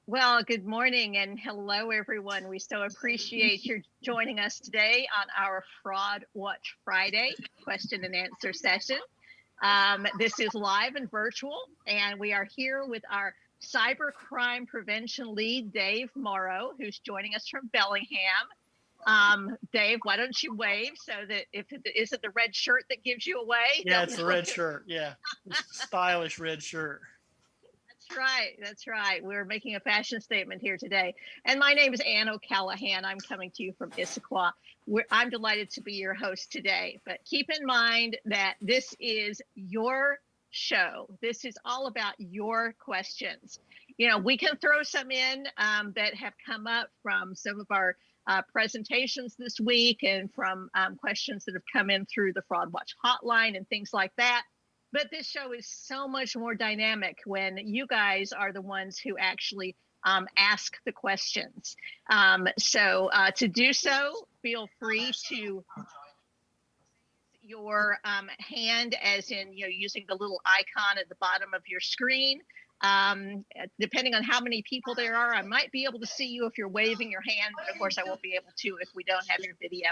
Well, good morning and hello, everyone. We so appreciate your joining us today on our Fraud Watch Friday question and answer session. This is live and virtual, and we are here with our cybercrime prevention lead, Dave Morrow, who's joining us from Bellingham. Dave, why don't you wave so that is it the red shirt that gives you away? Yeah, it's the red shirt. Yeah, stylish red shirt. That's right. That's right. We're making a fashion statement here today. And my name is Ann O'Callahan. I'm coming to you from Issaquah. I'm delighted to be your host today. But keep in mind that this is your show. This is all about your questions. You know, we can throw some in that have come up from some of our presentations this week and from questions that have come in through the Fraud Watch hotline and things like that. But this show is so much more dynamic when you guys are the ones who actually ask the questions. So to do so, feel free to your hand, as in using the little icon at the bottom of your screen. Depending on how many people there are, I might be able to see you if you're waving your hand, but of course I won't be able to if we don't have your video.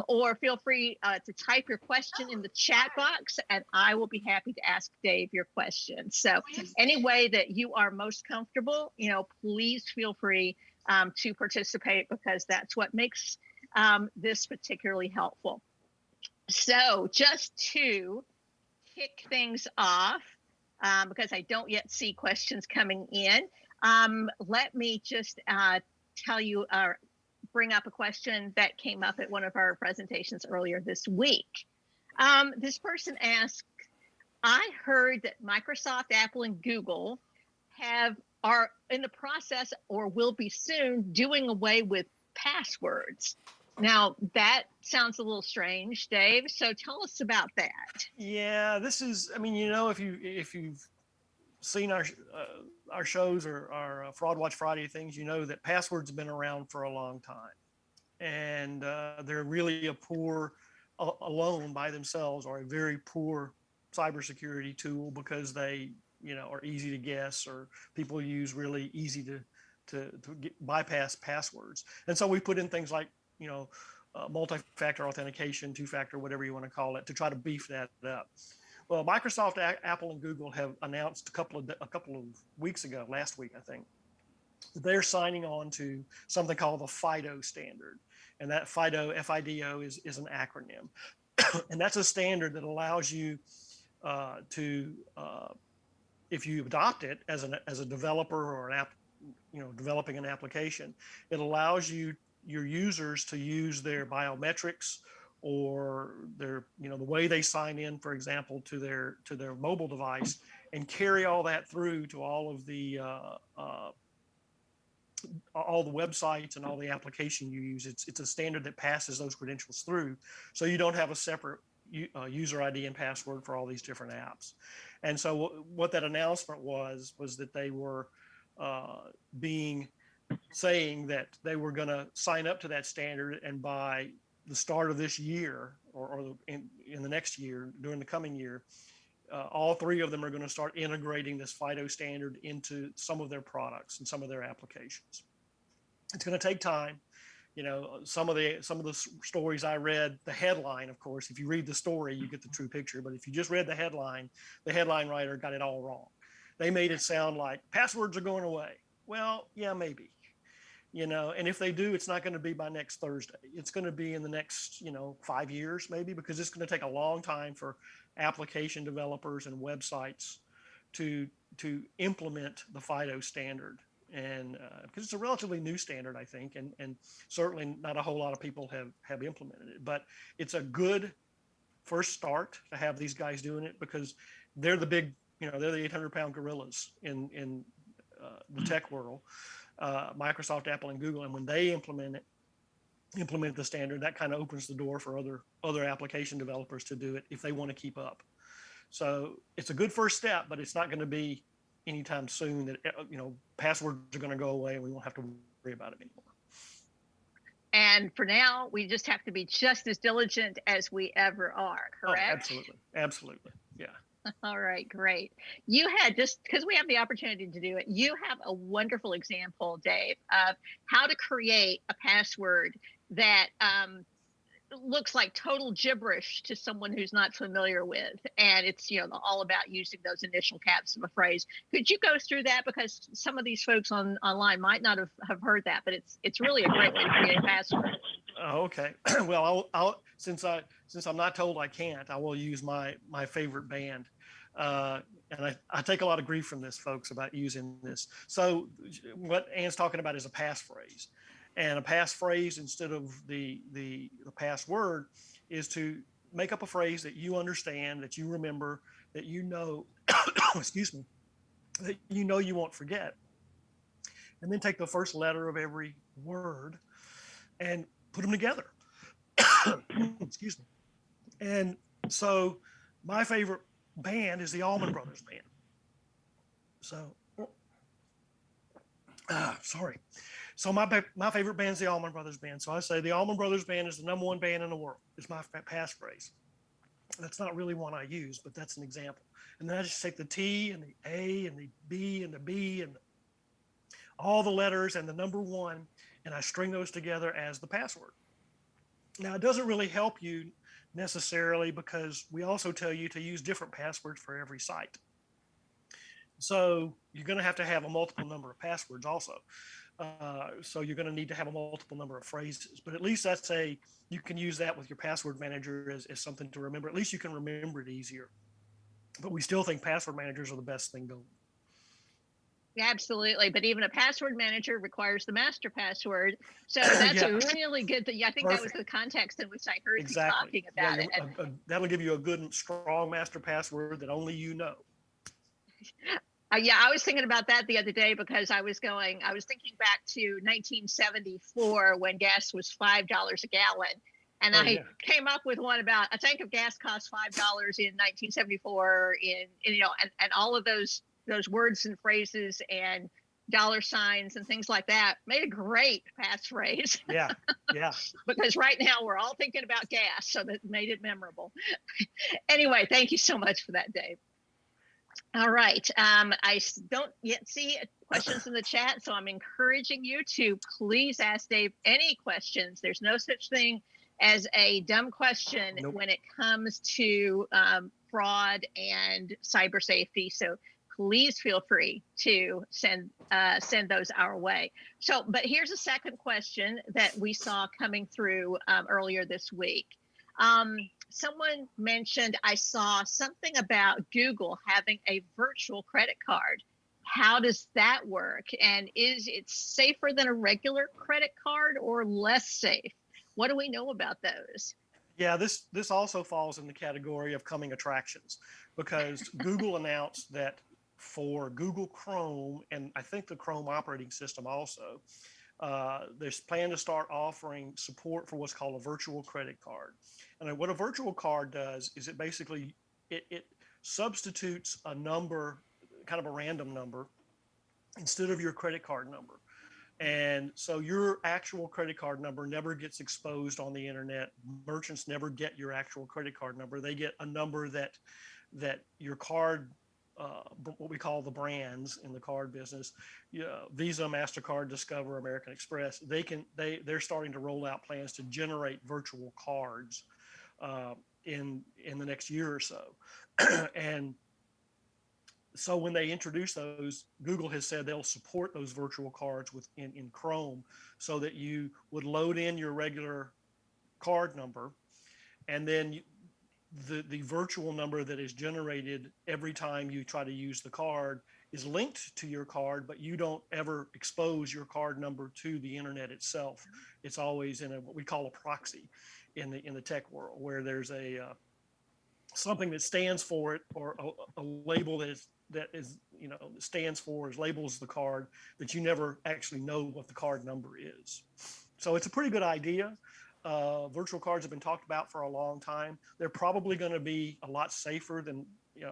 Or feel free to type your question in the chat box and I will be happy to ask Dave your question. So any way that you are most comfortable, please feel free to participate, because that's what makes this particularly helpful. So just to kick things off, because I don't yet see questions coming in, let me just tell you, bring up a question that came up at one of our presentations earlier this week. This person asked, I heard that Microsoft, Apple, and Google are in the process or will be soon doing away with passwords. Now, that sounds a little strange, Dave. So tell us about that. Yeah, this is, if you've seen our shows or our Fraud Watch Friday things, you know that passwords have been around for a long time. And they're really alone by themselves, are a very poor cybersecurity tool, because they, are easy to guess, or people use really easy to bypass passwords. And so we put in things like, multi-factor authentication, two-factor, whatever you want to call it, to try to beef that up. Well, Microsoft, Apple, and Google have announced a couple of weeks ago, last week, I think, that they're signing on to something called the FIDO standard. And that FIDO, F-I-D-O, is an acronym. And that's a standard that allows you to, if you adopt it as a developer or an app, developing an application, it allows your users to use their biometrics or their, the way they sign in, for example, to their mobile device, and carry all that through to all of the websites and all the application you use. It's a standard that passes those credentials through, so you don't have a separate user ID and password for all these different apps. And so what that announcement was that they were saying that they were going to sign up to that standard, and by the start of this year, or in the next year, during the coming year, all three of them are going to start integrating this FIDO standard into some of their products and some of their applications. It's going to take time. Some of the stories I read, the headline, of course, if you read the story, you get the true picture. But if you just read the headline writer got it all wrong. They made it sound like passwords are going away. Well, yeah, maybe. And if they do, it's not going to be by next Thursday. It's going to be in the next, 5 years, maybe, because it's going to take a long time for application developers and websites to implement the FIDO standard. And because it's a relatively new standard, I think, and certainly not a whole lot of people have implemented it. But it's a good first start to have these guys doing it, because they're the big, they're the 800-pound gorillas in the tech world. Microsoft, Apple, and Google, and when they implement the standard, that kind of opens the door for other application developers to do it if they want to keep up. So it's a good first step, but it's not going to be anytime soon that passwords are going to go away and we won't have to worry about it anymore. And for now, we just have to be just as diligent as we ever are, correct? Oh, absolutely. Yeah. All right, great. You had, just because we have the opportunity to do it, you have a wonderful example, Dave, of how to create a password that looks like total gibberish to someone who's not familiar with. And it's, all about using those initial caps of a phrase. Could you go through that? Because some of these folks online might not have heard that, but it's really a great way to create a password. Okay. Well, since I'm not told I can't, I will use my favorite band. And I take a lot of grief from this, folks, about using this. So what Ann's talking about is a passphrase, and a passphrase, instead of the password, is to make up a phrase that you understand, that you remember, that you know, excuse me, that you won't forget, and then take the first letter of every word and put them together. Excuse me. And so my favorite band is the Allman Brothers Band. So, sorry. So my favorite band is the Allman Brothers Band. So I say the Allman Brothers Band is the #1 band in the world. It's my passphrase. That's not really one I use, but that's an example. And then I just take the T and the A and the B and the B and all the letters and the #1, and I string those together as the password. Now, it doesn't really help you necessarily, because we also tell you to use different passwords for every site. So you're going to have a multiple number of passwords also. So you're going to need to have a multiple number of phrases, but at least you can use that with your password manager as something to remember. At least you can remember it easier. But we still think password managers are the best thing going. Absolutely. But even a password manager requires the master password. So that's a really good thing. I think that was the context in which I heard you talking about it. That'll give you a good, strong master password that only you know. Yeah, I was thinking about that the other day, because I was thinking back to 1974 when gas was $5 a gallon. And I came up with one about a tank of gas cost $5 in 1974 and all of those words and phrases and dollar signs and things like that made a great passphrase. Yeah. Because right now we're all thinking about gas, so that made it memorable. Anyway, thank you so much for that, Dave. All right. I don't yet see questions in the chat, so I'm encouraging you to please ask Dave any questions. There's no such thing as a dumb question when it comes to fraud and cyber safety. So please feel free to send those our way. So, but here's a second question that we saw coming through earlier this week. Someone mentioned, I saw something about Google having a virtual credit card. How does that work? And is it safer than a regular credit card or less safe? What do we know about those? Yeah, this also falls in the category of coming attractions, because Google announced that for Google Chrome, and I think the Chrome operating system also, there's plan to start offering support for what's called a virtual credit card. And what a virtual card does is it substitutes a number, kind of a random number, instead of your credit card number. And so your actual credit card number never gets exposed on the internet. Merchants never get your actual credit card number. They get a number that your card, what we call the brands in the card business, Visa, MasterCard, Discover, American Express, they're starting to roll out plans to generate virtual cards in the next year or so. And so when they introduce those, Google has said they'll support those virtual cards in Chrome, so that you would load in your regular card number, and then the virtual number that is generated every time you try to use the card is linked to your card, but you don't ever expose your card number to the internet itself. It's always in what we call a proxy in the tech world, where there's something that stands for it, or a label that stands for, labels the card, that you never actually know what the card number is. So it's a pretty good idea. Virtual cards have been talked about for a long time. They're probably going to be a lot safer than,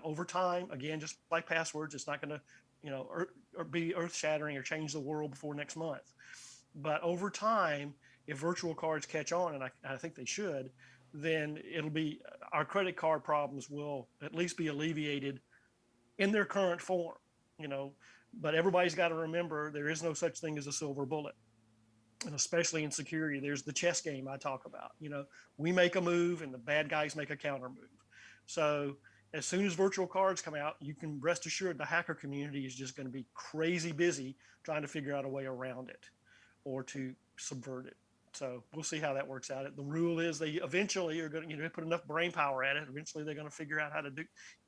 over time. Again, just like passwords, it's not going to, or be earth-shattering or change the world before next month. But over time, if virtual cards catch on, and I think they should, then our credit card problems will at least be alleviated in their current form, but everybody's got to remember there is no such thing as a silver bullet. And especially in security, there's the chess game I talk about. We make a move and the bad guys make a counter move. So as soon as virtual cards come out, you can rest assured the hacker community is just going to be crazy busy trying to figure out a way around it or to subvert it. So we'll see how that works out. The rule is they eventually are going to put enough brain power at it. Eventually, they're going to figure out how to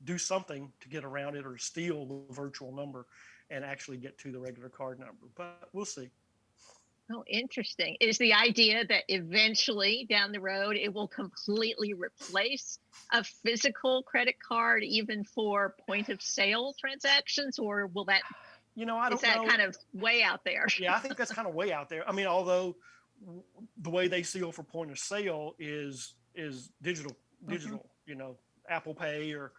do something to get around it or steal the virtual number and actually get to the regular card number. But we'll see. Oh, interesting. Is the idea that eventually down the road it will completely replace a physical credit card, even for point of sale transactions, or will that? I don't know. Is that kind of way out there? Yeah, I think that's kind of way out there. I mean, although the way they seal for point of sale is digital, Apple Pay or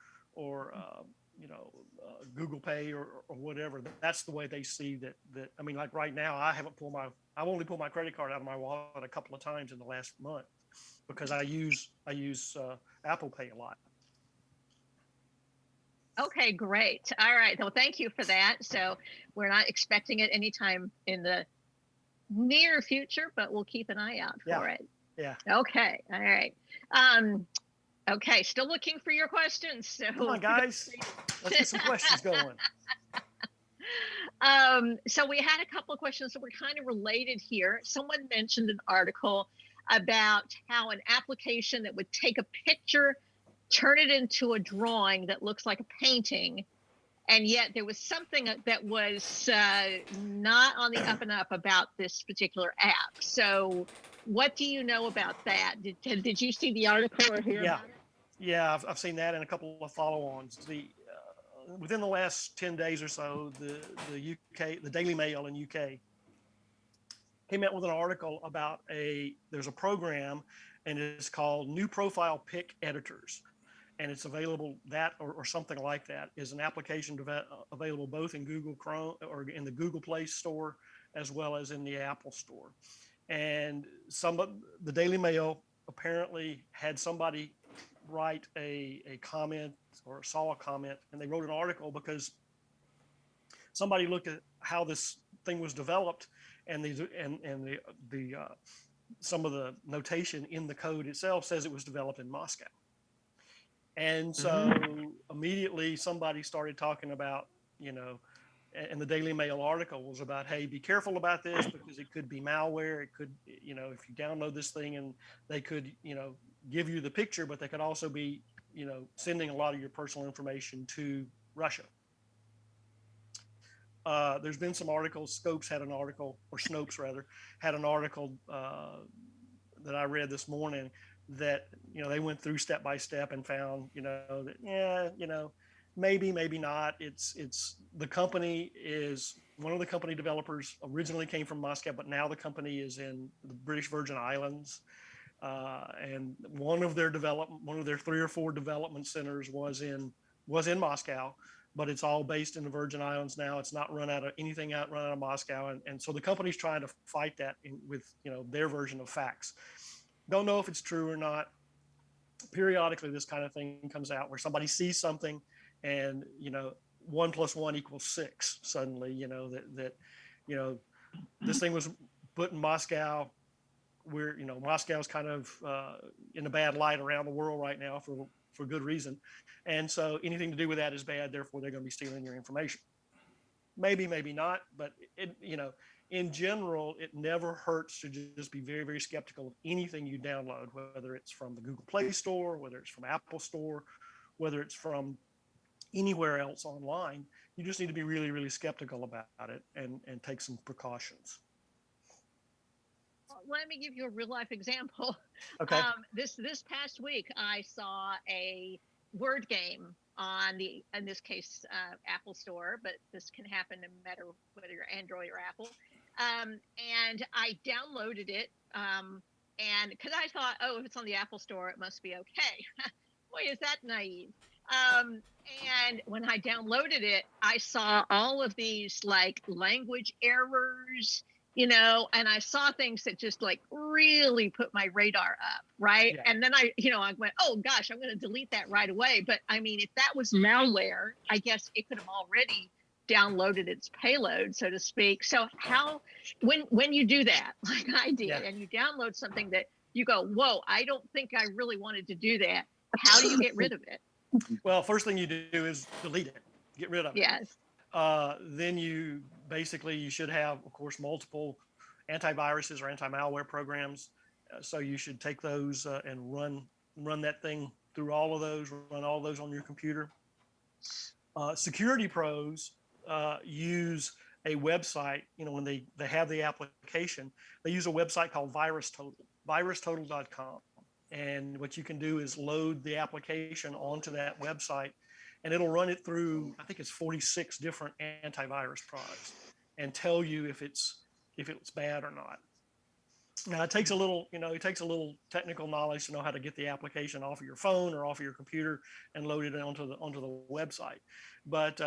Google Pay or whatever. That's the way they see that. I mean, like right now, I've only pulled my credit card out of my wallet a couple of times in the last month because I use Apple Pay a lot. Okay, great. All right. Well, thank you for that. So we're not expecting it anytime in the near future, but we'll keep an eye out for it. Yeah. Okay. All right. Okay. Still looking for your questions. So come on, guys. Let's get some questions going. So we had a couple of questions that were kind of related here. Someone mentioned an article about how an application that would take a picture, turn it into a drawing that looks like a painting, and yet there was something that was not on the up and up about this particular app. So what do you know about that? Did you see the article or hear about it? Yeah, I've seen that and a couple of follow-ons. Within the last 10 days or so, the UK, the Daily Mail in UK came out with an article about there's a program and it's called New Profile Pic Editors. And it's available, that or something like that is an application available both in Google Chrome or in the Google Play Store as well as in the Apple Store. And the Daily Mail apparently had somebody write a comment or saw a comment, and they wrote an article because somebody looked at how this thing was developed and some of the notation in the code itself says it was developed in Moscow. And so immediately somebody started talking about, and the Daily Mail article was about, hey, be careful about this because it could be malware. It could, if you download this thing and they could, give you the picture, but they could also be, sending a lot of your personal information to Russia. There's been some articles. Snopes had an article that I read this morning that, they went through step by step and found, that, maybe not. It's the company is one of the company developers originally came from Moscow, but now the company is in the British Virgin Islands. And one of their 3 or 4 development centers was in Moscow, but it's all based in the Virgin Islands now. It's not run out of Moscow. And so the company's trying to fight that with, their version of facts. Don't know if it's true or not. Periodically, this kind of thing comes out where somebody sees something and, 1 + 1 = 6 suddenly, that this thing was put in Moscow where, Moscow's kind of in a bad light around the world right now for good reason. And so anything to do with that is bad. Therefore, they're going to be stealing your information. Maybe not. But, in general, it never hurts to just be very, very skeptical of anything you download, whether it's from the Google Play Store, whether it's from Apple Store, whether it's from anywhere else online. You just need to be really, really skeptical about it and take some precautions. Let me give you a real life example. Okay. This past week, I saw a word game on in this case, Apple Store, but this can happen no matter whether you're Android or Apple. And I downloaded it, and because I thought, if it's on the Apple Store, it must be okay. Boy, is that naive. And when I downloaded it, I saw all of these like language errors and I saw things that just like really put my radar up, right? Yeah. And then I went, oh gosh, I'm going to delete that right away. But I mean, if that was malware, I guess it could have already downloaded its payload, so to speak. So when you do that, like I did, Yeah. and you download something that you go, whoa, I don't think I really wanted to do that. How do you get rid of it? Well, first thing you do is delete it, get rid of it. Yes. Then you should have, of course, multiple antiviruses or anti-malware programs. So you should take those and run that thing through all of those, run all those on your computer. Security pros use a website, when they have the application, they use a website called virustotal.com. And what you can do is load the application onto that website, and it'll run it through, I think it's 46 different antivirus products, and tell you if it's bad or not. Now it takes a little technical knowledge to know how to get the application off of your phone or off of your computer and load it onto the website. But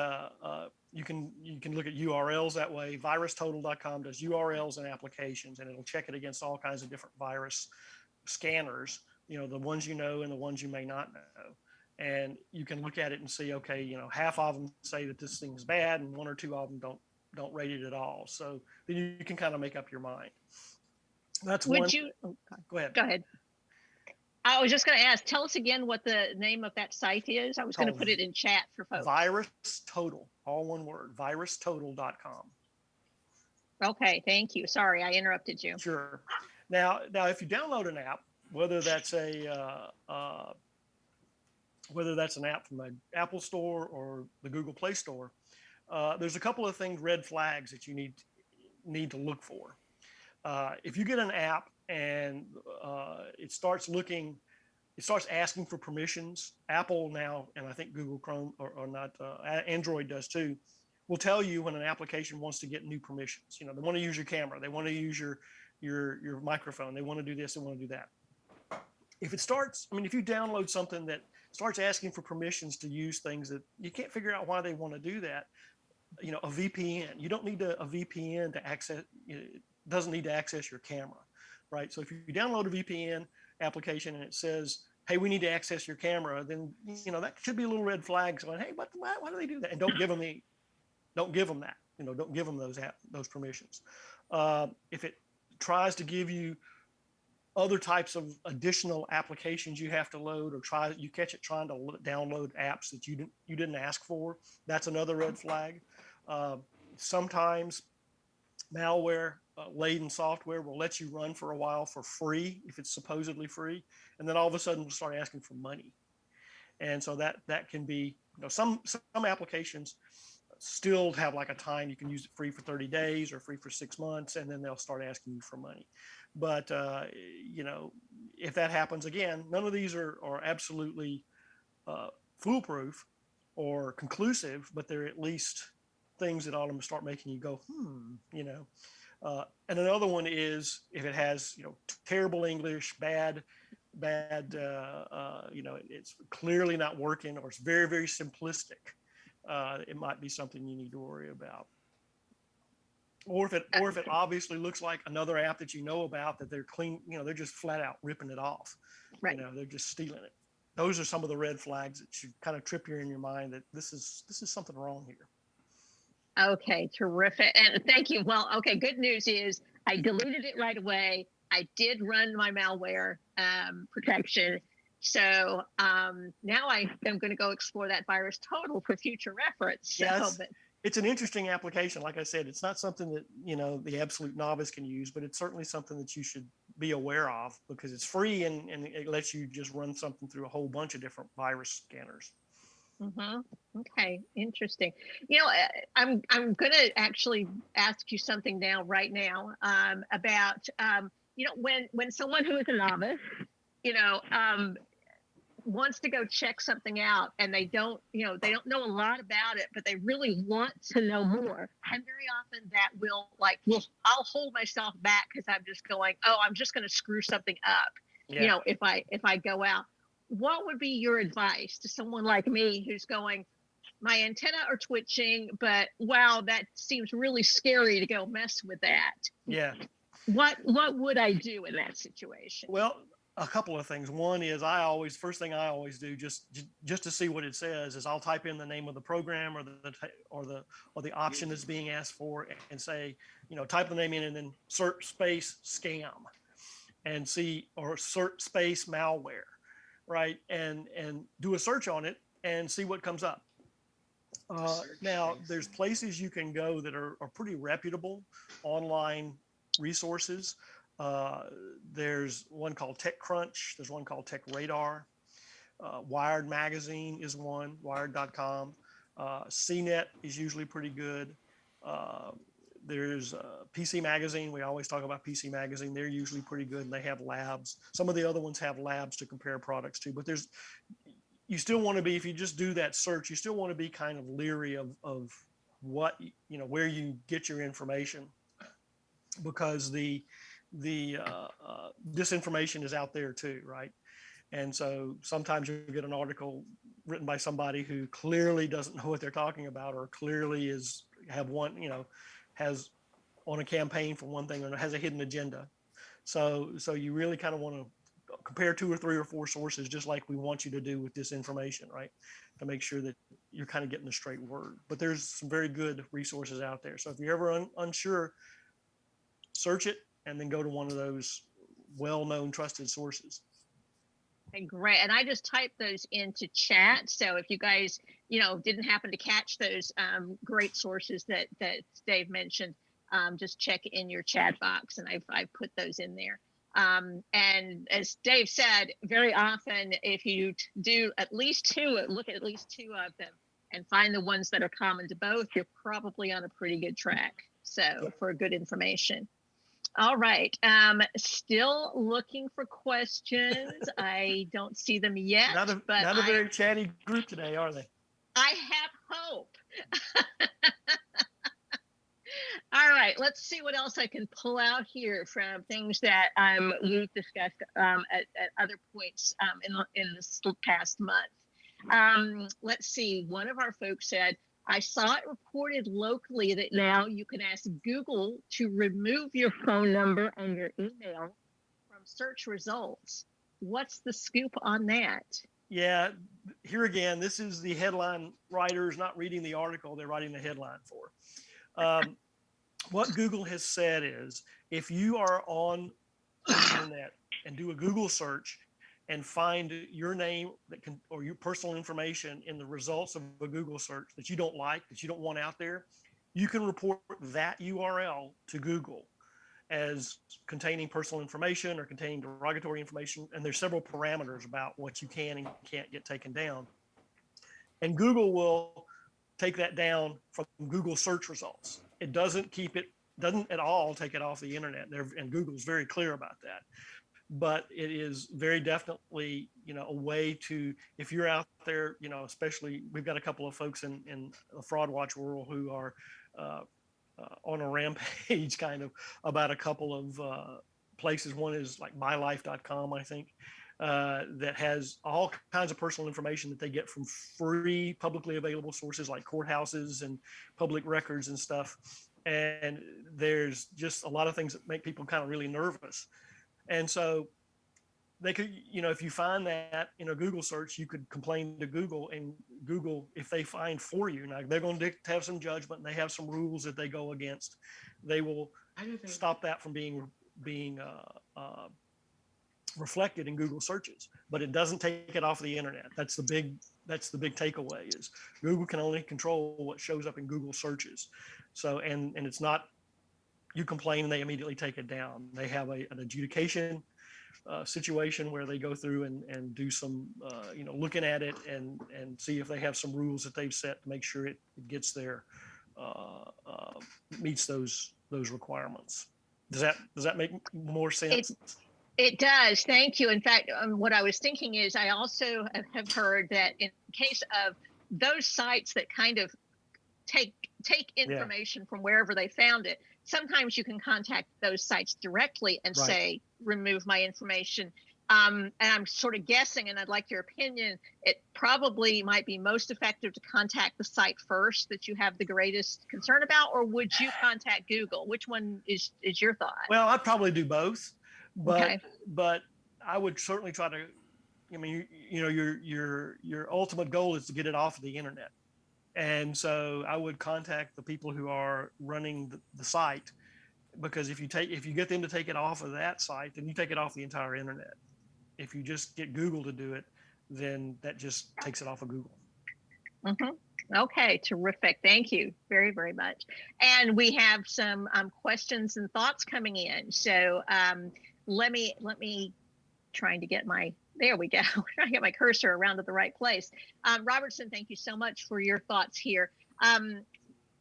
you can look at URLs that way. Virustotal.com does URLs and applications, and it'll check it against all kinds of different virus scanners, the ones and the ones you may not know. And you can look at it and see, okay, half of them say that this thing's bad, and one or two of them don't rate it at all. So then you can kind of make up your mind. That's one. Go ahead. Go ahead. I was just going to ask, tell us again what the name of that site is. I was going to put it in chat for folks. Virus Total, all one word, virustotal.com. Okay, thank you. Sorry, I interrupted you. Sure. Now, if you download an app, whether that's an app from the Apple Store or the Google Play Store, there's a couple of red flags that you need to look for. If you get an app and it starts asking for permissions, Apple now, and I think Google Chrome or not, Android does too, will tell you when an application wants to get new permissions. They want to use your camera, they want to use your microphone, they want to do this, they want to do that. If you download something that starts asking for permissions to use things that you can't figure out why they want to do that, a VPN, you don't need a VPN to access, it doesn't need to access your camera, right? So if you download a VPN application and it says, hey, we need to access your camera, then, that should be a little red flag going, hey, why do they do that? And don't give them that, don't give them those permissions. If it tries to give you other types of additional applications you have to load, or you catch it trying to download apps that you didn't ask for, that's another red flag. Sometimes malware laden software will let you run for a while for free if it's supposedly free, and then all of a sudden will start asking for money. And so that can be, some applications still have like a time you can use it free for 30 days or free for 6 months, and then they'll start asking you for money. But if that happens again, none of these are absolutely foolproof or conclusive, but they're at least things that ought to start making you go, and another one is if it has, terrible English, bad, it's clearly not working, or it's very, very simplistic. It might be something you need to worry about. Or if it obviously looks like another app that about that they're clean, they're just flat out ripping it off. Right. They're just stealing it. Those are some of the red flags that should kind of trip you in your mind that this is something wrong here. Okay, terrific. And thank you. Well, okay, good news is I deleted it right away. I did run my malware protection. So now I am going to go explore that Virus Total for future reference. Yes. It's an interesting application. Like I said, it's not something that, the absolute novice can use, but it's certainly something that you should be aware of because it's free and it lets you just run something through a whole bunch of different virus scanners. Mm-hmm. Okay, interesting. I'm going to actually ask you something right now about when someone who is a novice, wants to go check something out and they don't know a lot about it, but they really want to know more. And very often that I'll hold myself back because I'm just going, I'm just going to screw something up. Yeah. If I go out. What would be your advice to someone like me who's going, my antenna are twitching, but wow, that seems really scary to go mess with that. Yeah. What would I do in that situation? Well, a couple of things. One is first thing I always do, just to see what it says, is I'll type in the name of the program or the option that's being asked for, and say, type the name in and then search space scam and see, or search space malware, right? And do a search on it and see what comes up. Now, there's places you can go that are pretty reputable online resources. There's one called TechCrunch. There's one called TechRadar. Wired Magazine is one, wired.com. CNET is usually pretty good. There's PC Magazine. We always talk about PC Magazine. They're usually pretty good, and they have labs. Some of the other ones have labs to compare products to, but you still want to be, if you just do that search, you still want to be kind of leery of what, where you get your information, because the disinformation is out there too, right? And so sometimes you get an article written by somebody who clearly doesn't know what they're talking about, or clearly has on a campaign for one thing, or has a hidden agenda. So you really kind of want to compare 2 or 3 or 4 sources, just like we want you to do with this information, right? To make sure that you're kind of getting the straight word. But there's some very good resources out there. So if you're ever unsure, search it and then go to one of those well-known, trusted sources. Okay, great. And I just typed those into chat. So if you guys, didn't happen to catch those great sources that Dave mentioned, just check in your chat box, and I've put those in there. And as Dave said, very often, if you do look at at least 2 of them and find the ones that are common to both, you're probably on a pretty good track. So for good information. All right. Still looking for questions. I don't see them yet. Not a very chatty group today, are they? I have hope. All right, let's see what else I can pull out here from things that we've discussed at other points in this past month. Let's see. One of our folks said, I saw it reported locally that now you can ask Google to remove your phone number and your email from search results. What's the scoop on that? Yeah, here again, this is the headline writers not reading the article they're writing the headline for. What Google has said is, if you are on the internet and do a Google search and find your name or your personal information in the results of a Google search that you don't like, that you don't want out there, you can report that URL to Google as containing personal information or containing derogatory information. And there's several parameters about what you can and can't get taken down. And Google will take that down from Google search results. It doesn't at all take it off the internet. And Google's very clear about that. But it is very definitely, a way to, if you're out there, especially, we've got a couple of folks in the Fraud Watch world who are on a rampage kind of about a couple of places. One is like mylife.com, I think, that has all kinds of personal information that they get from free publicly available sources like courthouses and public records and stuff. And there's just a lot of things that make people kind of really nervous. And so they could, if you find that in a Google search, you could complain to Google, and Google, if they find for you, now they're going to have some judgment and they have some rules that they go against. They will stop that from being reflected in Google searches, but it doesn't take it off the internet. That's the big takeaway, is Google can only control what shows up in Google searches. So, and it's not, you complain and they immediately take it down. They have an adjudication situation where they go through and do some, looking at it and see if they have some rules that they've set to make sure it gets there, meets those requirements. Does that make more sense? It does. Thank you. In fact, what I was thinking is, I also have heard that in case of those sites that kind of take information from wherever they found it, sometimes you can contact those sites directly and say, remove my information. And I'm sort of guessing, and I'd like your opinion, it probably might be most effective to contact the site first that you have the greatest concern about, or would you contact Google? Which one is your thought? Well, I'd probably do both, but Okay. but I would certainly try to. I mean, you know, your ultimate goal is to get it off of the internet, and so I would contact the people who are running the site, because if you get them to take it off of that site, then you take it off the entire internet. If you just get Google to do it, then that just takes it off of Google. Okay, terrific. Thank you very, very much. And we have some questions and thoughts coming in. So let me trying to get my, there we go. Trying to get my cursor around to the right place. Robertson, thank you so much for your thoughts here.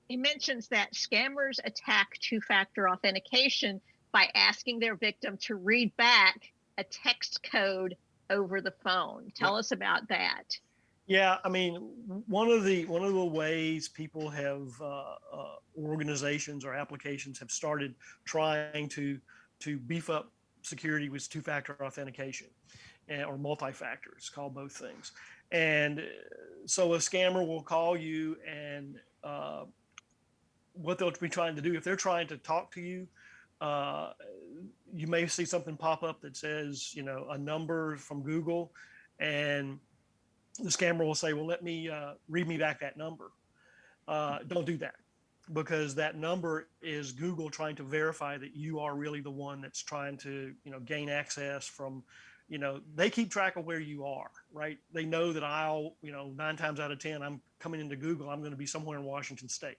He mentions that scammers attack two-factor authentication by asking their victim to read back a text code over the phone. Tell us about that. Yeah, I mean, one of the ways people have organizations or applications have started trying to beef up security with two-factor authentication, or multi-factor. It's called both things. And so a scammer will call you, and what they'll be trying to do, if they're trying to talk to you, you may see something pop up that says, you know, a number from Google, and the scammer will say, well, let me read me back that number. Don't do that, because that number is Google trying to verify that you are really the one that's trying to, you know, gain access from, you know, they keep track of where you are, right? They know that I'll, you know, 9 times out of 10, I'm coming into Google, I'm going to be somewhere in Washington State,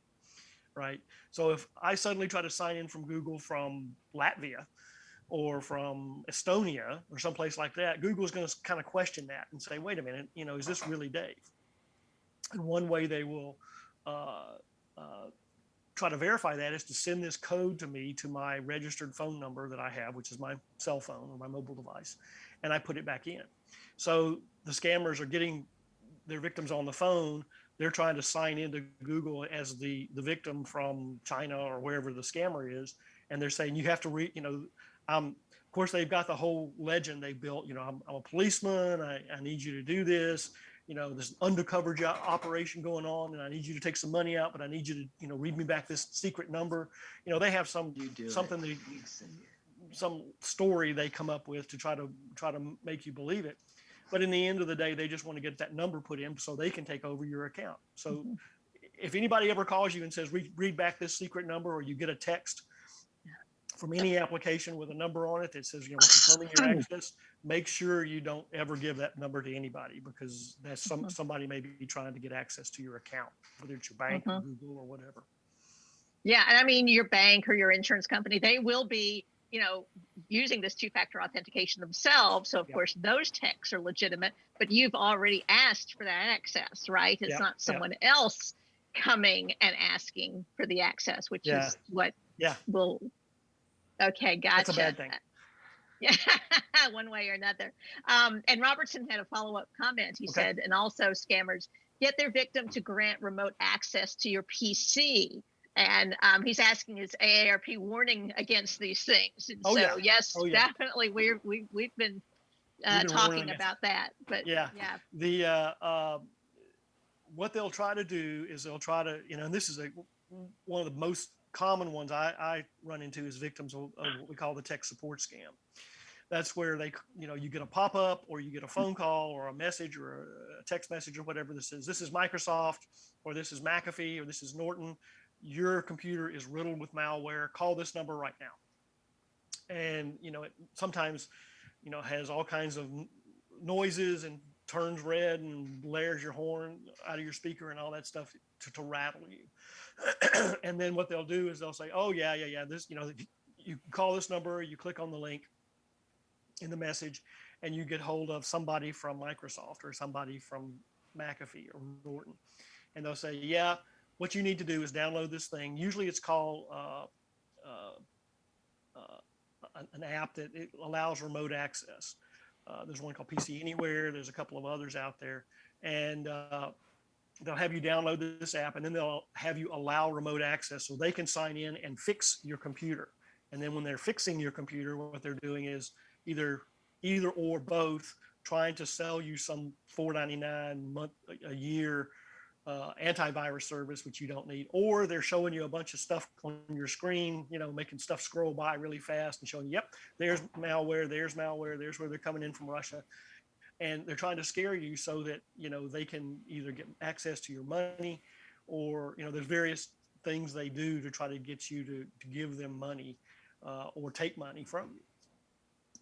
right? So if I suddenly try to sign in from Google from Latvia or from Estonia or someplace like that, Google's going to kind of question that and say, wait a minute, you know, is this really Dave? And one way they will try to verify that is to send this code to me to my registered phone number that I have, which is my cell phone or my mobile device, and I put it back in. So the scammers are getting their victims on the phone. They're trying to sign into Google as the victim from China or wherever the scammer is, and they're saying you have to you know, of course they've got the whole legend they built. You know, I'm a policeman. I need you to do this. You know, there's an undercover operation going on, and I need you to take some money out, but I need you to, you know, read me back this secret number. You know, they have some story they come up with to try to make you believe it. But in the end of the day, they just want to get that number put in so they can take over your account. So if anybody ever calls you and says, read back this secret number, or you get a text from any application with a number on it that says, you know, confirming your access, make sure you don't ever give that number to anybody, because that's somebody may be trying to get access to your account, whether it's your bank or Google or whatever. Yeah, and I mean, your bank or your insurance company, they will be, you know, using this two-factor authentication themselves. So of course those texts are legitimate, but you've already asked for that access, right? It's not someone else coming and asking for the access, which is what will. Okay, gotcha. That's a bad thing. Yeah, one way or another. And Robertson had a follow-up comment. He said, and also scammers get their victim to grant remote access to your PC. And he's asking, is AARP warning against these things? And yes, definitely. We've been talking about that. But the what they'll try to do is they'll try to, you know, and this is one of the most common ones I run into is victims of what we call the tech support scam. That's where they, you know, you get a pop-up or you get a phone call or a message or a text message or whatever that says, this is Microsoft, or this is McAfee, or this is Norton. Your computer is riddled with malware. Call this number right now. And, you know, it sometimes, you know, has all kinds of noises and turns red and blares your horn out of your speaker and all that stuff to rattle you. And then what they'll do is they'll say, oh yeah, this, you know, you call this number, you click on the link in the message, and you get hold of somebody from Microsoft or somebody from McAfee or Norton. And they'll say, yeah, what you need to do is download this thing. Usually it's called an app that it allows remote access. There's one called PC Anywhere. There's a couple of others out there. And they'll have you download this app, and then they'll have you allow remote access so they can sign in and fix your computer. And then when they're fixing your computer, what they're doing is either either or both, trying to sell you some $4.99 a year antivirus service, which you don't need, or they're showing you a bunch of stuff on your screen, making stuff scroll by really fast and showing, yep, there's malware, there's where they're coming in from Russia. And they're trying to scare you so that, they can either get access to your money or, there's various things they do to try to get you to give them money or take money from you.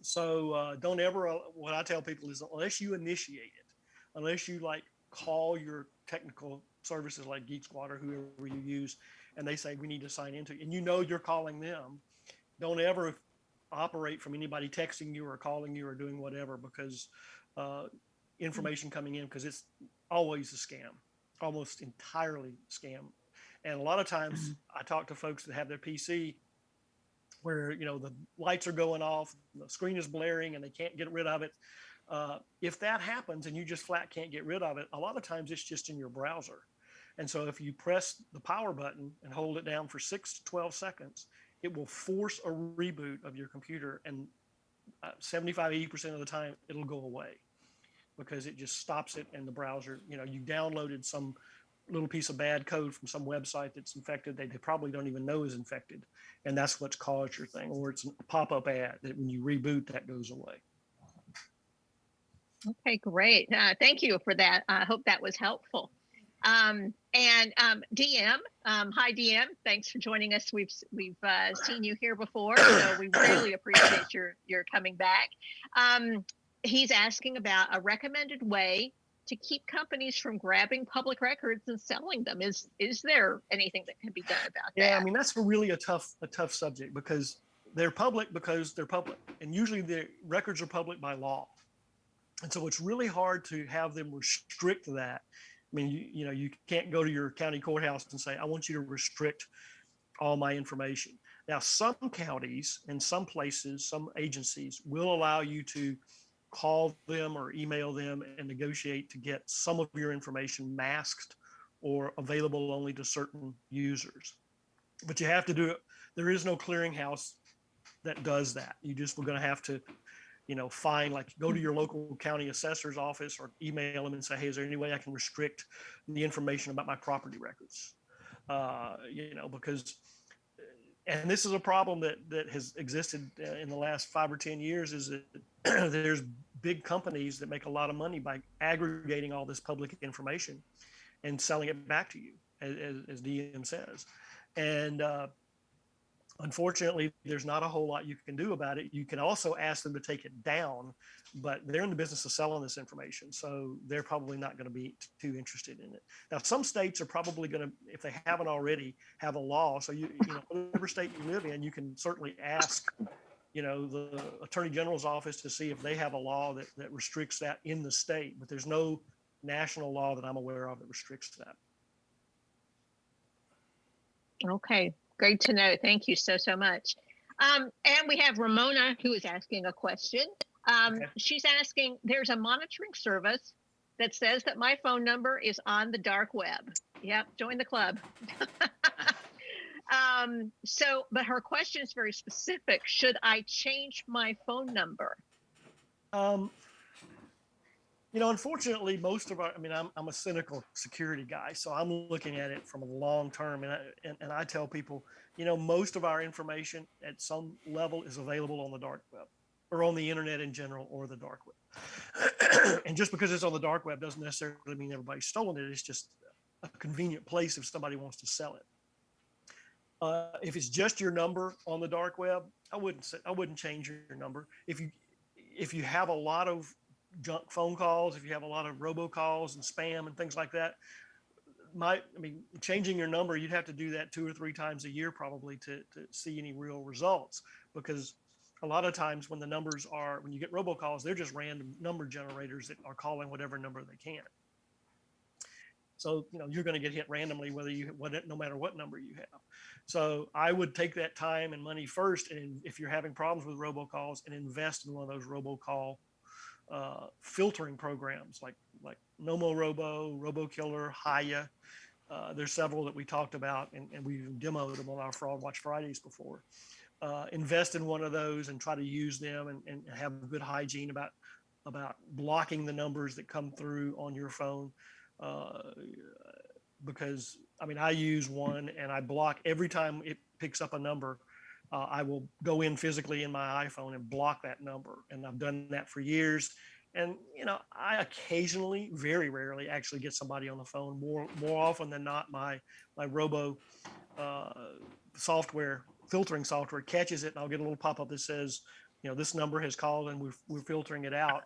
So don't ever, what I tell people is unless you initiate it, unless you call your technical services like Geek Squad or whoever you use, and they say we need to sign into it, and you're calling them, don't ever operate from anybody texting you or calling you or doing whatever, because information coming in, because it's always a scam, almost entirely scam. And a lot of times I talk to folks that have their PC where the lights are going off, the screen is blaring, and they can't get rid of it. If that happens and you just flat can't get rid of it, a lot of times it's just in your browser. And so if you press the power button and hold it down for 6 to 12 seconds, it will force a reboot of your computer, and 75-80% of the time it'll go away because it just stops it in the browser. You downloaded some little piece of bad code from some website that's infected, they probably don't even know is infected, and that's what's caused your thing. Or it's a pop-up ad that when you reboot, that goes away. Okay, great. Thank you for that. I hope that was helpful. And DM, hi DM, thanks for joining us. We've seen you here before, so we really appreciate your coming back. He's asking about a recommended way to keep companies from grabbing public records and selling them. Is there anything that can be done about that? Yeah, I mean, that's really a tough subject, because they're public, and usually the records are public by law. And so it's really hard to have them restrict that. I mean, you can't go to your county courthouse and say, I want you to restrict all my information. Now, some counties and some places, some agencies will allow you to call them or email them and negotiate to get some of your information masked or available only to certain users. But you have to do it. There is no clearinghouse that does that. We're going to have to go to your local county assessor's office or email them and say, hey, is there any way I can restrict the information about my property records? Because, and this is a problem that has existed in the last 5 or 10 years, is that there's big companies that make a lot of money by aggregating all this public information and selling it back to you, as DM says. And unfortunately, there's not a whole lot you can do about it. You can also ask them to take it down, but they're in the business of selling this information, so they're probably not going to be too interested in it. Now, some states are probably going to, if they haven't already, have a law. So whatever state you live in, you can certainly ask, the Attorney General's office to see if they have a law that restricts that in the state. But there's no national law that I'm aware of that restricts that. Okay. Great to know. Thank you so much. And we have Ramona, who is asking a question. Okay. She's asking, there's a monitoring service that says that my phone number is on the dark web. Yep, join the club. But her question is very specific. Should I change my phone number? Unfortunately, most of I'm a cynical security guy, so I'm looking at it from a long term, and I tell people, most of our information at some level is available on the dark web, or on the internet in general, or the dark web. And just because it's on the dark web doesn't necessarily mean everybody's stolen it. It's just a convenient place if somebody wants to sell it. If it's just your number on the dark web, I wouldn't change your number. If you have a lot of junk phone calls, if you have a lot of robocalls and spam and things like that, changing your number, you'd have to do that 2 or 3 times a year probably to see any real results, because a lot of times when you get robocalls, they're just random number generators that are calling whatever number they can. So, you're going to get hit randomly no matter what number you have. So I would take that time and money first, and if you're having problems with robocalls, and invest in one of those robocall filtering programs like NomoRobo, RoboKiller, Haya. There's several that we talked about, and we've demoed them on our Fraud Watch Fridays before. invest in one of those and try to use them and have good hygiene about blocking the numbers that come through on your phone. Because I mean, I use one and I block every time it picks up a number. I will go in physically in my iPhone and block that number. And I've done that for years. And, you know, I occasionally, very rarely actually get somebody on the phone. More often than not, my robo software, filtering software catches it, and I'll get a little pop-up that says, you know, this number has called and we're filtering it out.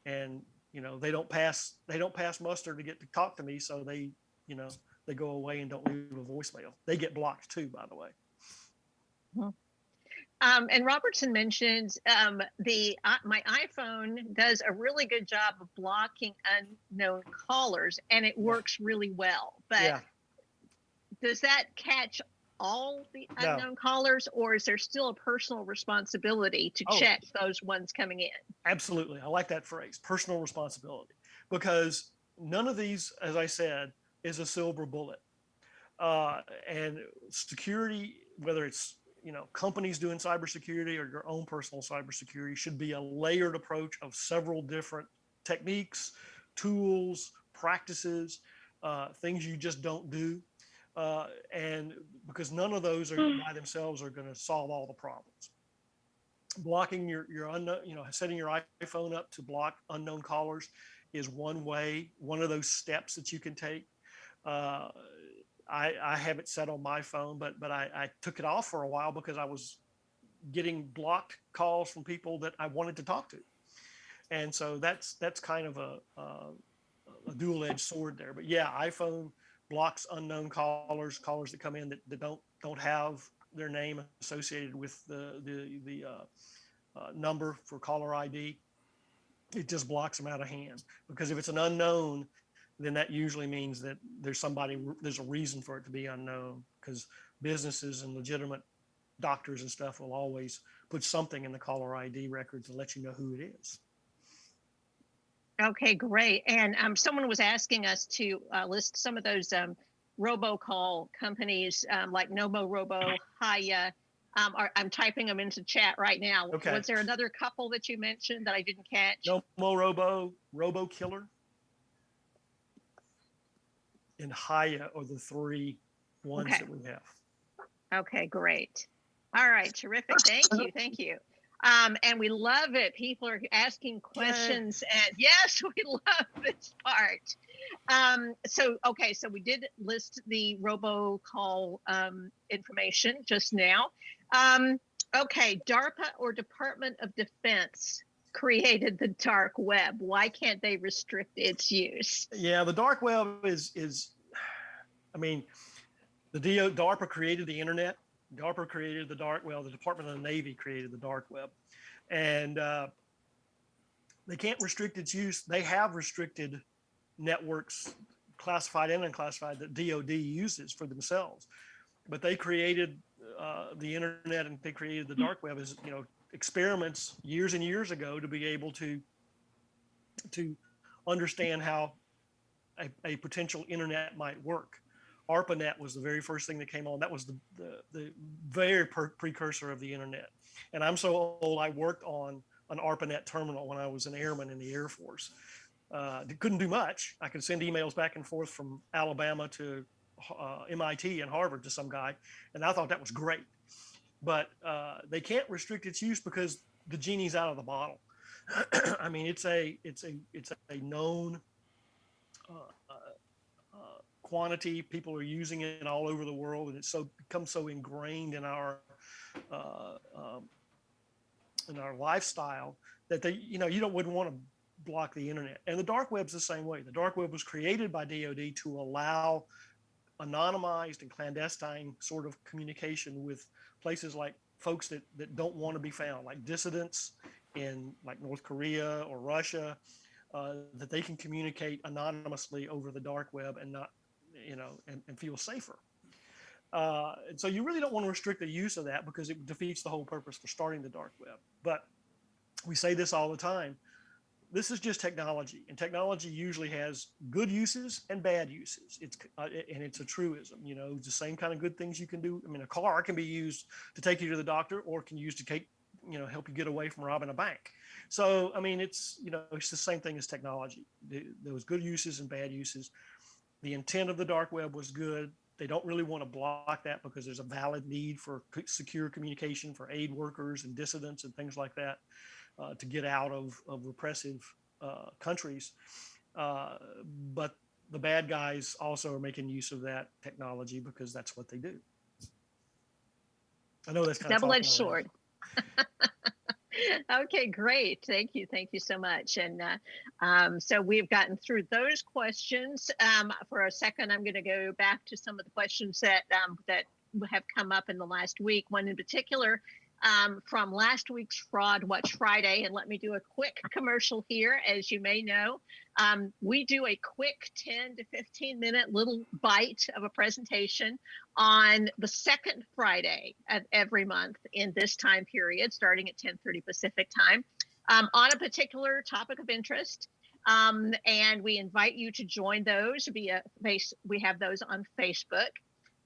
And, you know, they don't pass muster to get to talk to me. So they, you know, they go away and don't leave a voicemail. They get blocked too, by the way. And Robertson mentioned my iPhone does a really good job of blocking unknown callers, and it works really well. But does that catch all the unknown callers, or is there still a personal responsibility to check those ones coming in? Absolutely. I like that phrase, personal responsibility, because none of these, as I said, is a silver bullet. And security, whether it's, you know, companies doing cybersecurity or your own personal cybersecurity, should be a layered approach of several different techniques, tools, practices, things you just don't do. And because none of those are by themselves are going to solve all the problems. Blocking your unknown, you know, setting your iPhone up to block unknown callers is one way, one of those steps that you can take. I have it set on my phone, but I took it off for a while because I was getting blocked calls from people that I wanted to talk to. And so that's kind of a dual-edged sword there. But yeah, iPhone blocks unknown callers that come in that don't have their name associated with the number for caller ID. It just blocks them out of hand, because if it's an unknown, then that usually means that there's a reason for it to be unknown, because businesses and legitimate doctors and stuff will always put something in the caller ID record to let you know who it is. Okay, great. And someone was asking us to list some of those robocall companies like Nomo Robo, Hiya. I'm typing them into chat right now. Okay. Was there another couple that you mentioned that I didn't catch? Nomo Robo, Robo Killer, and Hiya are the three ones that we have. Okay, great. All right, terrific. Thank you. And we love it. People are asking questions, and yes, we love this part. So we did list the robocall information just now. DARPA or Department of Defense created the dark web. Why can't they restrict its use? Yeah, the dark web is I mean, DARPA created the internet. DARPA created the the Department of the Navy created the dark web, and they can't restrict its use. They have restricted networks, classified and unclassified, that DoD uses for themselves, but they created the internet, and they created the dark web as, you know, experiments years and years ago to be able to understand how a potential internet might work. ARPANET was the very first thing that came on. That was the very precursor of the internet. And I'm so old, I worked on an ARPANET terminal when I was an airman in the Air Force. Couldn't do much. I could send emails back and forth from Alabama to MIT and Harvard to some guy, and I thought that was great. But they can't restrict its use because the genie's out of the bottle. I mean, it's a known quantity. People are using it all over the world, and it's become so ingrained in our lifestyle that you wouldn't want to block the internet. And the dark web's the same way. The dark web was created by DoD to allow anonymized and clandestine sort of communication with places like folks that don't want to be found, like dissidents in like North Korea or Russia, that they can communicate anonymously over the dark web and not, and feel safer. And so you really don't want to restrict the use of that, because it defeats the whole purpose for starting the dark web. But we say this all the time. this is just technology, and technology usually has good uses and bad uses. And it's a truism. It's the same kind of good things you can do. I mean, a car can be used to take you to the doctor, or can use to help you get away from robbing a bank. So I mean, it's the same thing as technology. There was good uses and bad uses. The intent of the dark web was good. They don't really want to block that because there's a valid need for secure communication for aid workers and dissidents and things like that. To get out of repressive countries. But the bad guys also are making use of that technology because that's what they do. I know that's kind of double-edged sword. Okay, great. Thank you so much. And so we've gotten through those questions. For a second, I'm going to go back to some of the questions that have come up in the last week. One in particular, from last week's Fraud Watch Friday. And let me do a quick commercial here. As you may know, we do a quick 10 to 15 minute little bite of a presentation on the second Friday of every month in this time period, starting at 10:30 Pacific time, on a particular topic of interest. And we invite you to join those via we have those on Facebook.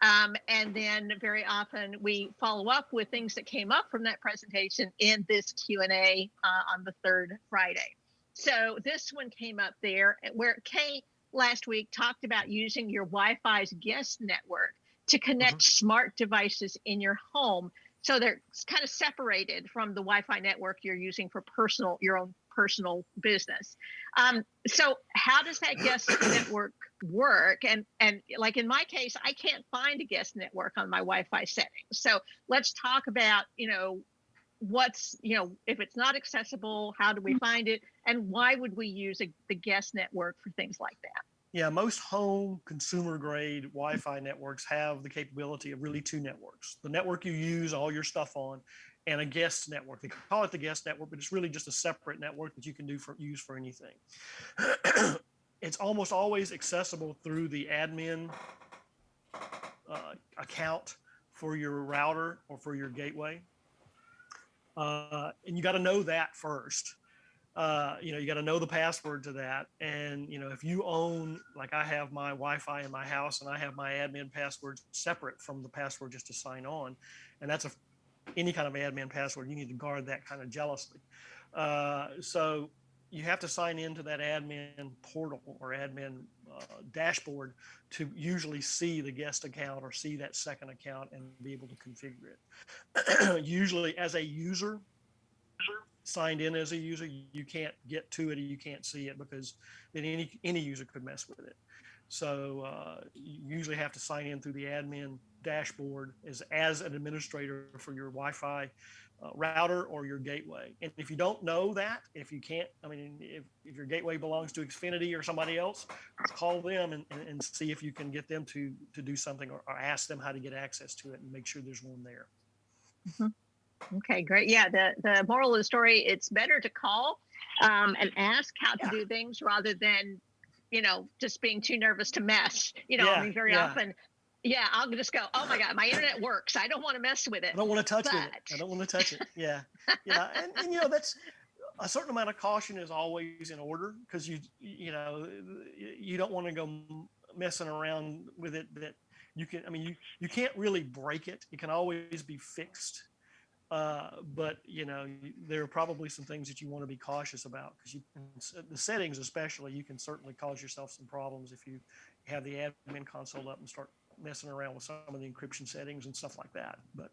And then very often we follow up with things that came up from that presentation in this Q&A on the third Friday. So this one came up there where Kate last week talked about using your Wi-Fi's guest network to connect smart devices in your home. So they're kind of separated from the Wi-Fi network you're using for your own personal business. So how does that guest network work? And like in my case, I can't find a guest network on my Wi-Fi settings. So let's talk about, what's, if it's not accessible, how do we find it? And why would we use the guest network for things like that? Yeah, most home consumer grade Wi-Fi networks have the capability of really two networks. The network you use all your stuff on, and a guest network. They call it the guest network, but it's really just a separate network that you can use for anything. It's almost always accessible through the admin account for your router or for your gateway. And you got to know that first. You got to know the password to that. And, if you own, like I have my Wi-Fi in my house and I have my admin passwords separate from the password just to sign on, and that's any kind of admin password, you need to guard that kind of jealously. So you have to sign into that admin portal or admin dashboard to usually see the guest account or see that second account and be able to configure it. Usually as a user, signed in as a user, you can't get to it or you can't see it because then any user could mess with it. So you usually have to sign in through the admin dashboard as an administrator for your Wi-Fi router or your gateway. And if you don't know that, if you can't, if your gateway belongs to Xfinity or somebody else, call them and see if you can get them to do something or ask them how to get access to it and make sure there's one there. Okay, great. Yeah, the moral of the story, it's better to call and ask how to do things rather than, just being too nervous to mess. Very often, I'll just go, oh my God, my internet works. I don't want to mess with it. I don't want to touch it. I don't want to touch it. Yeah. And that's a certain amount of caution is always in order because you don't want to go messing around with it that you can, you can't really break it. It can always be fixed. But there are probably some things that you want to be cautious about because the settings, especially, you can certainly cause yourself some problems if you have the admin console up and start messing around with some of the encryption settings and stuff like that. But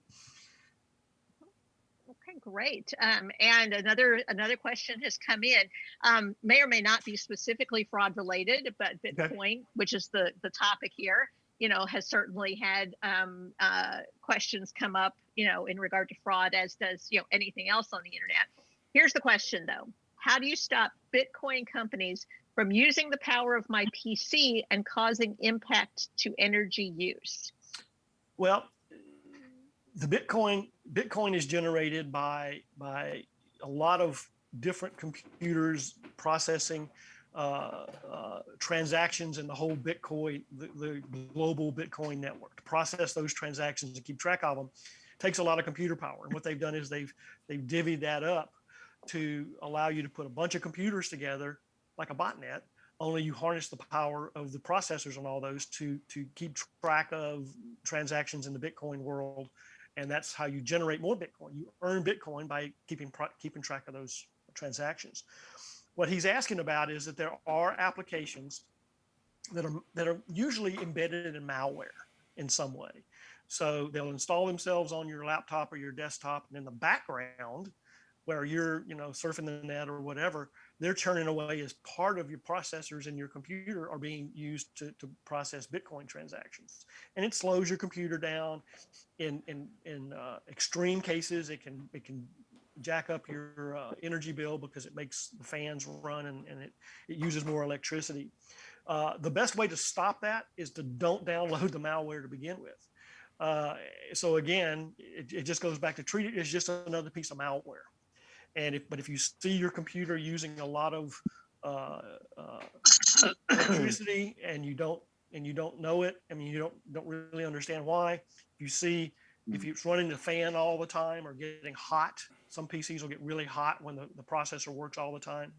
okay, great. And another question has come in, may or may not be specifically fraud related, but Bitcoin, which is the topic here, has certainly had questions come up, in regard to fraud, as does, anything else on the internet. Here's the question, though. How do you stop Bitcoin companies from using the power of my PC and causing impact to energy use? Well, the Bitcoin is generated by a lot of different computers processing transactions in the whole Bitcoin, the global Bitcoin network. To process those transactions and keep track of them takes a lot of computer power. And what they've done is they've divvied that up to allow you to put a bunch of computers together like a botnet, only you harness the power of the processors on all those to keep track of transactions in the Bitcoin world. And that's how you generate more Bitcoin. You earn Bitcoin by keeping track of those transactions. What he's asking about is that there are applications that are usually embedded in malware in some way. So they'll install themselves on your laptop or your desktop, and in the background, where you're surfing the net or whatever, they're churning away as part of your processors in your computer are being used to process Bitcoin transactions, and it slows your computer down. In extreme cases, it can jack up your energy bill because it makes the fans run and it uses more electricity. The best way to stop that is to don't download the malware to begin with. So again, it just goes back to treat it as just another piece of malware. But if you see your computer using a lot of electricity and you don't know it, I mean, you don't really understand why. If it's running the fan all the time or getting hot, some PCs will get really hot when the processor works all the time.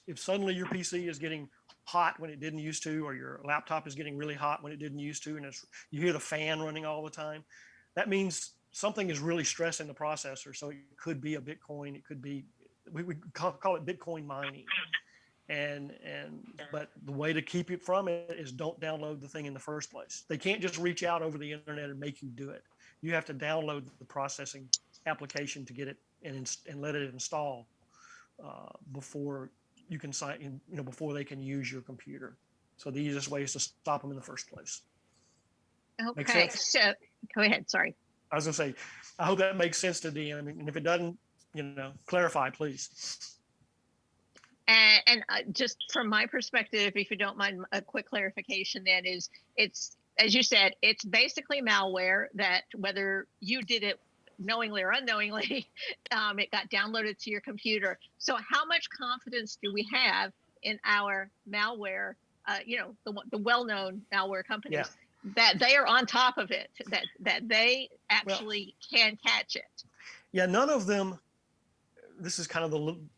If suddenly your PC is getting hot when it didn't used to, or your laptop is getting really hot when it didn't used to, and you hear the fan running all the time, that means something is really stressing the processor. So it could be a Bitcoin. It could be, we would call it Bitcoin mining. But the way to keep it from it is don't download the thing in the first place. They can't just reach out over the internet and make you do it. You have to download the processing application to get it and let it install before you can sign in, before they can use your computer. So the easiest way is to stop them in the first place. Okay, so go ahead. Sorry. I was gonna say, I hope that makes sense to DM, and if it doesn't, clarify, please. And just from my perspective, if you don't mind a quick clarification, then it's, as you said, it's basically malware that whether you did it knowingly or unknowingly, it got downloaded to your computer. So how much confidence do we have in our malware, the well-known malware companies, that they are on top of it, that they actually can catch it? Yeah, none of them. This is kind of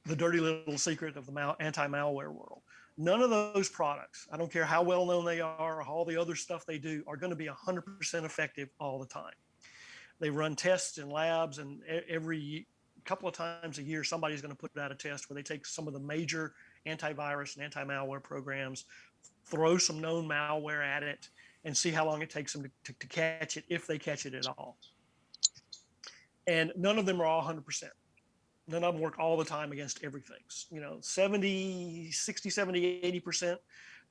the dirty little secret of the anti-malware world. None of those products, I don't care how well known they are or all the other stuff they do, are going to be 100% effective all the time. They run tests in labs, and every couple of times a year, somebody's going to put out a test where they take some of the major antivirus and anti-malware programs, throw some known malware at it, and see how long it takes them to catch it, if they catch it at all. And none of them are all 100%. None of them work all the time against everything. 60, 70, 80%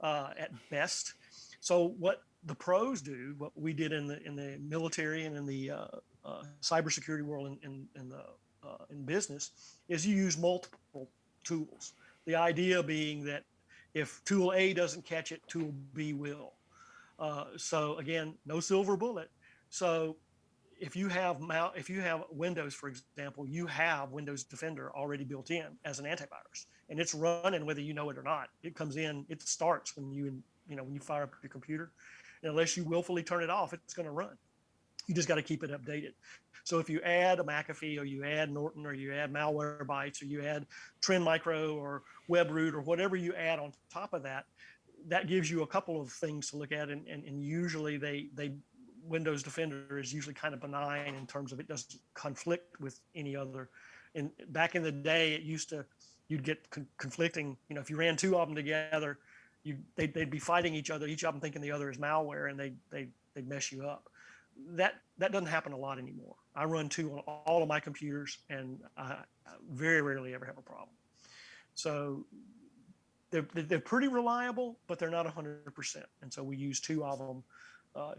at best. So what the pros do, what we did in the military and in the cybersecurity world in business, is you use multiple tools. The idea being that if tool A doesn't catch it, tool B will. So again, no silver bullet. So if you have Windows, for example, you have Windows Defender already built in as an antivirus, and it's running whether you know it or not. It comes in, it starts when you fire up your computer, and unless you willfully turn it off, it's going to run. You just got to keep it updated. So if you add a McAfee, or you add Norton, or you add Malwarebytes, or you add Trend Micro or WebRoot, or whatever you add on top of that, that gives you a couple of things to look at, and usually they Windows Defender is usually kind of benign in terms of it doesn't conflict with any other. And back in the day, you'd get conflicting. If you ran two of them together, they'd be fighting each other. Each of them thinking the other is malware, and they'd mess you up. That doesn't happen a lot anymore. I run two on all of my computers, and I very rarely ever have a problem. So they're pretty reliable, but they're not 100%. And so we use two of them.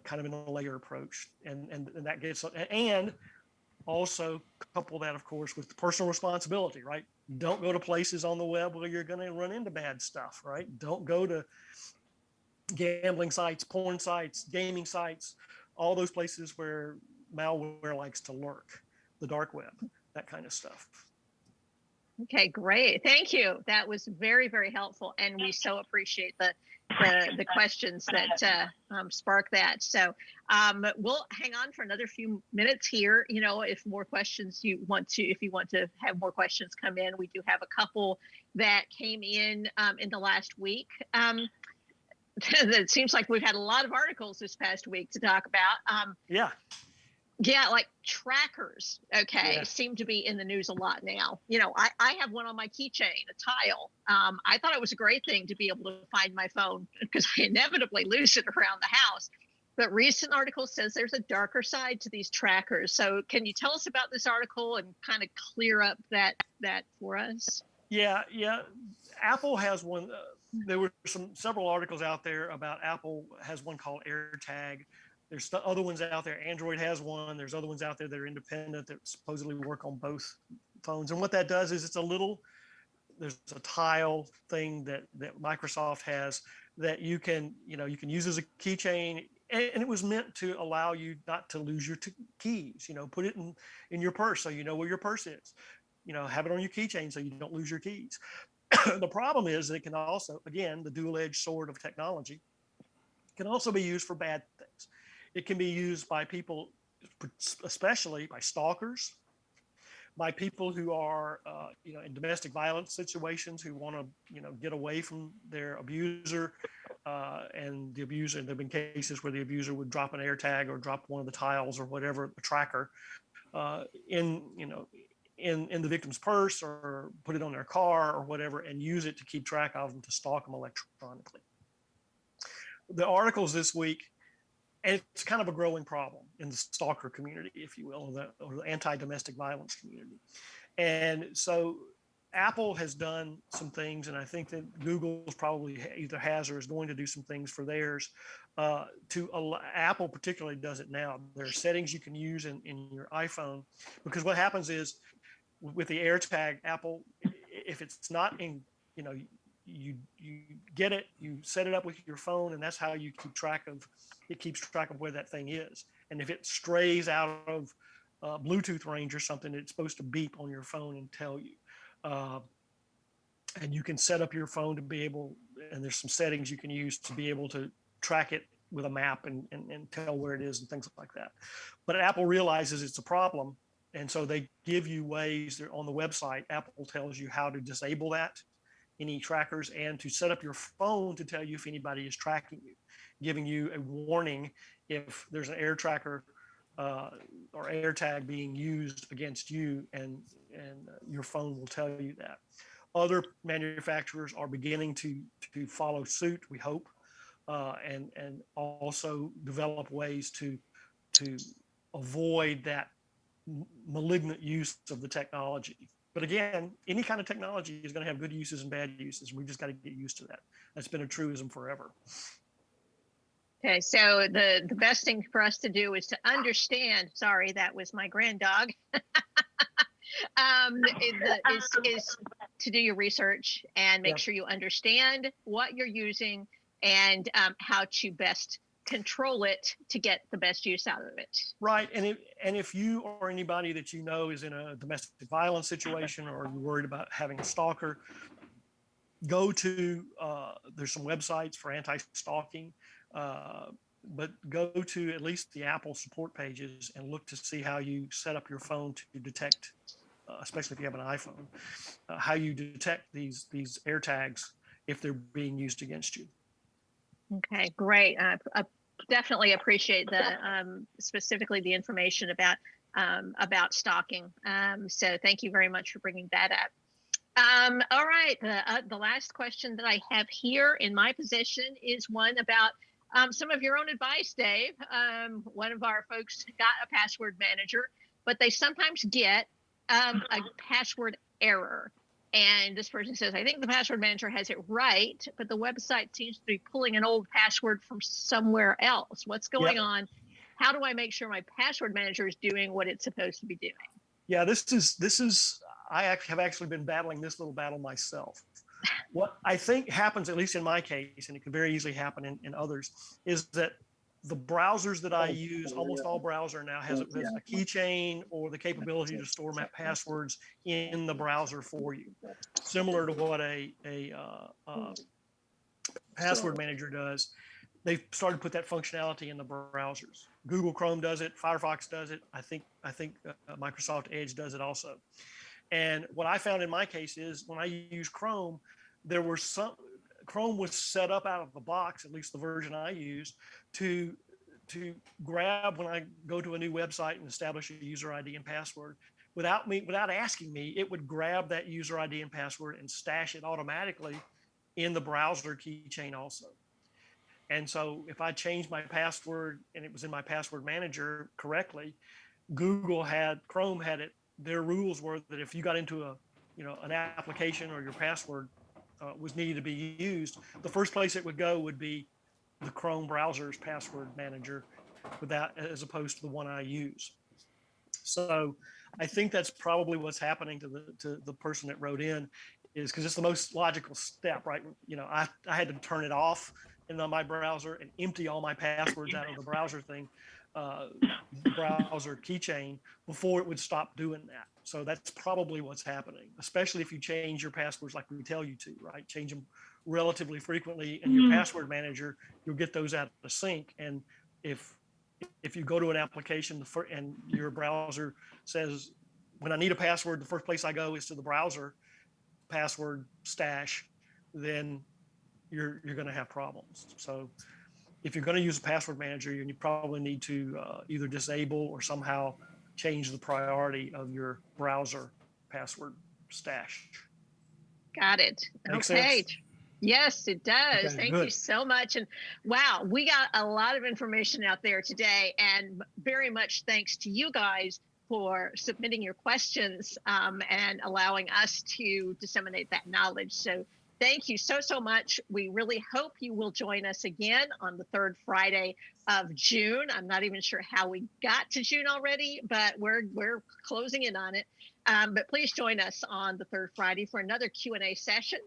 Kind of in a layer approach, and that gets, and also couple that, of course, with personal responsibility, right? Don't go to places on the web where you're going to run into bad stuff, right? Don't go to gambling sites, porn sites, gaming sites, all those places where malware likes to lurk, the dark web, that kind of stuff. Okay, great. Thank you. That was very, very helpful, and we so appreciate the questions that spark that. So we'll hang on for another few minutes here. You know, if more questions if you want to have more questions come in, we do have a couple that came in the last week. It seems like we've had a lot of articles this past week to talk about. Yeah, like trackers, okay, seem to be in the news a lot now. You know, I have one on my keychain, a tile. I thought it was a great thing to be able to find my phone because I inevitably lose it around the house. But recent article says there's a darker side to these trackers. So can you tell us about this article and kind of clear up that for us? Yeah. Apple has one. There were several articles out there about Apple has one called AirTag. There's other ones out there. Android has one. There's other ones out there that are independent that supposedly work on both phones. And what that does is there's a tile thing that Microsoft has that you can use as a keychain. And it was meant to allow you not to lose your keys. You know, put it in your purse so you know where your purse is. You know, have it on your keychain so you don't lose your keys. The problem is that it can also, again, the dual-edged sword of technology, can also be used for bad things. It can be used by people, especially by stalkers, by people who are, in domestic violence situations who want to, get away from their abuser, and the abuser. There've been cases where the abuser would drop an AirTag or drop one of the tiles or whatever, a tracker, in the victim's purse or put it on their car or whatever, and use it to keep track of them, to stalk them electronically. The articles this week. And it's kind of a growing problem in the stalker community, if you will, or the anti-domestic violence community. And so Apple has done some things, and I think that Google's probably either has or is going to do some things for theirs. Apple particularly does it now. There are settings you can use in your iPhone, because what happens is with the AirTag, Apple, if it's not in, you get it, you set it up with your phone, and that's how you keeps track of where that thing is. And if it strays out of Bluetooth range or something, it's supposed to beep on your phone and tell you. And you can set up your phone to be able, and there's some settings you can use to be able to track it with a map and tell where it is and things like that. But Apple realizes it's a problem, and so they give you ways. On the website, Apple tells you how to disable that, any trackers, and to set up your phone to tell you if anybody is tracking you, giving you a warning if there's an air tracker or AirTag being used against you, and your phone will tell you that. Other manufacturers are beginning to follow suit, we hope, and also develop ways to avoid that malignant use of the technology. But again, any kind of technology is going to have good uses and bad uses. We just got to get used to that. That's been a truism forever. Okay, so the best thing for us to do is to understand. Sorry, that was my grand dog. Is to do your research and make sure you understand what you're using and how to best control it to get the best use out of it. Right, and if you or anybody that you know is in a domestic violence situation, or you're worried about having a stalker, go to there's some websites for anti-stalking, but go to at least the Apple support pages and look to see how you set up your phone to detect, especially if you have an iPhone, how you detect these AirTags if they're being used against you. Okay, great. I definitely appreciate specifically the information about stalking. So thank you very much for bringing that up. All right, the last question that I have here in my possession is one about some of your own advice, Dave. One of our folks got a password manager, but they sometimes get a password error. And this person says, I think the password manager has it right, but the website seems to be pulling an old password from somewhere else. What's going on? How do I make sure my password manager is doing what it's supposed to be doing? Yeah, this is I have actually been battling this little battle myself. What I think happens, at least in my case, and it could very easily happen in others, is that the browsers that I use, almost all browser now has a keychain or the capability to store passwords in the browser for you, similar to what a password manager does. They've started to put that functionality in the browsers. Google Chrome does it. Firefox does it. I think Microsoft Edge does it also. And what I found in my case is when I use Chrome, Chrome was set up out of the box, at least the version I use, to grab when I go to a new website and establish a user ID and password. Without asking me, it would grab that user ID and password and stash it automatically in the browser keychain also. And so if I changed my password and it was in my password manager correctly, Chrome had it. Their rules were that if you got into an application or your password was needed to be used, the first place it would go would be the Chrome browser's password manager, as opposed to the one I use. So I think that's probably what's happening to the person that wrote in, is because it's the most logical step, right? I had to turn it off in my browser and empty all my passwords out of the browser browser keychain before it would stop doing that. So that's probably what's happening, especially if you change your passwords like we tell you to, right? Change them relatively frequently, and your password manager, you'll get those out of sync. And if you go to an application and your browser says, when I need a password, the first place I go is to the browser password stash, then you're going to have problems. So if you're going to use a password manager, you probably need to either disable or somehow change the priority of your browser password stash. Got it. Makes okay. Sense? Yes, it does. Okay, Thank good. you so much. And wow, we got a lot of information out there today, and very much thanks to you guys for submitting your questions and allowing us to disseminate that knowledge. So thank you so much. We really hope you will join us again on the third Friday of June. I'm not even sure how we got to June already, but we're closing in on it. But please join us on the third Friday for another Q&A session.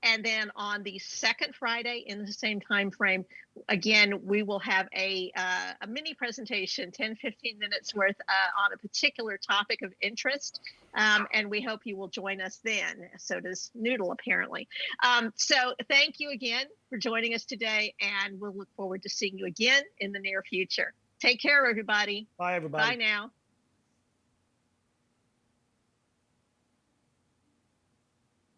And then on the second Friday in the same time frame, again, we will have a mini presentation, 10, 15 minutes worth on a particular topic of interest. And we hope you will join us then. So does Noodle, apparently. So thank you again for joining us today, and we'll look forward to seeing you again in the near future. Take care, everybody. Bye, everybody. Bye now.